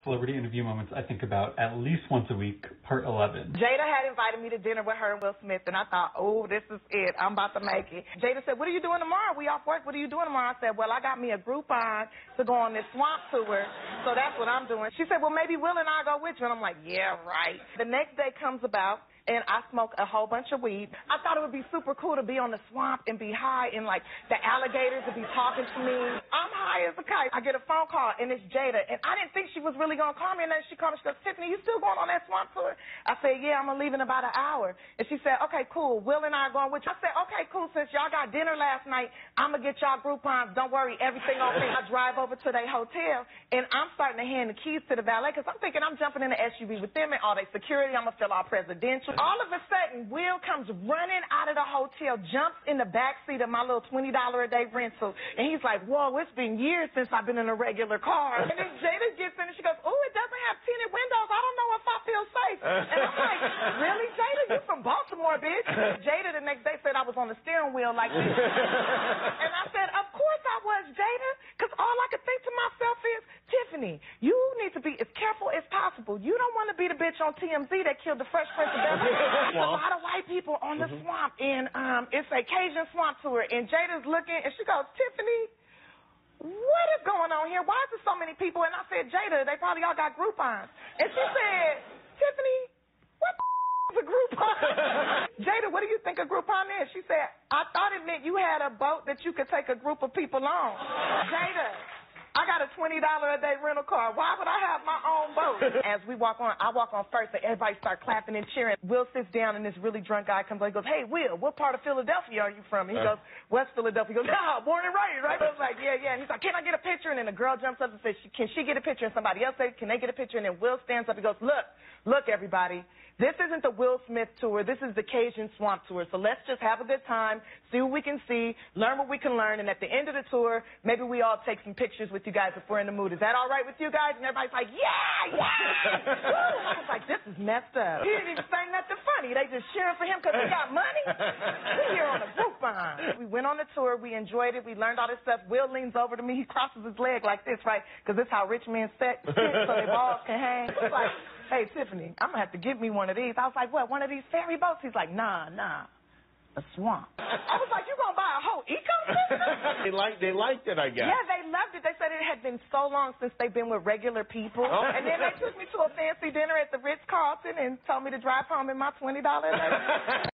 Celebrity interview moments I think about at least once a week, part 11. Jada had invited me to dinner with her and Will Smith, and I thought, oh, this is it. I'm about to make it. Jada said, what are you doing tomorrow? We off work. What are you doing tomorrow? I said, well, I got me a Groupon to go on this swamp tour, so that's what I'm doing. She said, well, maybe Will and I go with you. And I'm like, yeah, right. The next day comes about, and I smoke a whole bunch of weed. I thought it would be super cool to be on the swamp and be high, and like the alligators would be talking to me. I'm high as a kite. I get a phone call, and it's Jada, and I didn't think she was really gonna call me. And then she called me. She goes, Tiffany, you still going on that swamp tour? I said, yeah, I'm gonna leave in about an hour. And she said, okay, cool. Will and I are going with you. I said, okay, cool. Since y'all got dinner last night, I'm gonna get y'all Groupons. Don't worry, everything on me. I drive over to their hotel, and I'm starting to hand the keys to the valet because I'm thinking I'm jumping in the SUV with them and all their security. I'm gonna feel all presidential. All of a sudden, Will comes running out of the hotel, jumps in the back seat of my little $20 a day rental, and he's like, whoa, it's been years since I've been in a regular car. And then Jada gets in and she goes, oh, it doesn't have tinted windows. I don't know if I feel safe. And I'm like, really, Jada? You from Baltimore, bitch? Jada the next day said I was on the steering wheel like this. And I said, of course I was, Jada, because all I could think to myself is, Tiffany, you need to be as careful as possible. You don't want to be the bitch on TMZ that killed the Fresh Prince of Bel-Air. A lot of white people on the swamp, and it's a Cajun swamp tour, and Jada's looking, and she goes, Tiffany, what is going on here? Why is there so many people? And I said, Jada, they probably all got Groupons. And she said, Tiffany, what the is a Groupon? Jada, what do you think a Groupon is? She said, I thought it meant you had a boat that you could take a group of people on. Jada, I got a $20 a day rental car. Why would I have my own boat? As we walk on, I walk on first, and everybody start clapping and cheering. Will sits down, and this really drunk guy comes on. He goes, hey, Will, what part of Philadelphia are you from? And he goes, West Philadelphia. He goes, no, born and raised, right? I was like, yeah. And he's like, can I get a picture? And then the girl jumps up and says, can she get a picture? And somebody else says, can they get a picture? And then Will stands up and goes, look, everybody. This isn't the Will Smith tour. This is the Cajun Swamp tour. So let's just have a good time, see what we can see, learn what we can learn, and at the end of the tour, maybe we all take some pictures with you guys if we're in the mood. Is that all right with you guys? And everybody's like, yeah! Woo! And I was like, this is messed up. He didn't even say nothing funny. They just cheering for him because he got money. We here on a Groupon. We went on the tour. We enjoyed it. We learned all this stuff. Will leans over to me. He crosses his leg like this, right? Because this is how rich men sit so their balls can hang. He's like, hey, Tiffany, I'm going to have to get me one of these. I was like, what, one of these ferry boats? He's like, nah, a swamp. I was like, you going to buy a whole ecosystem? They liked it, I guess. Yeah, they loved it. They said it had been so long since they've been with regular people. Oh. And then they took me to a fancy dinner at the Ritz-Carlton and told me to drive home in my $20 a day.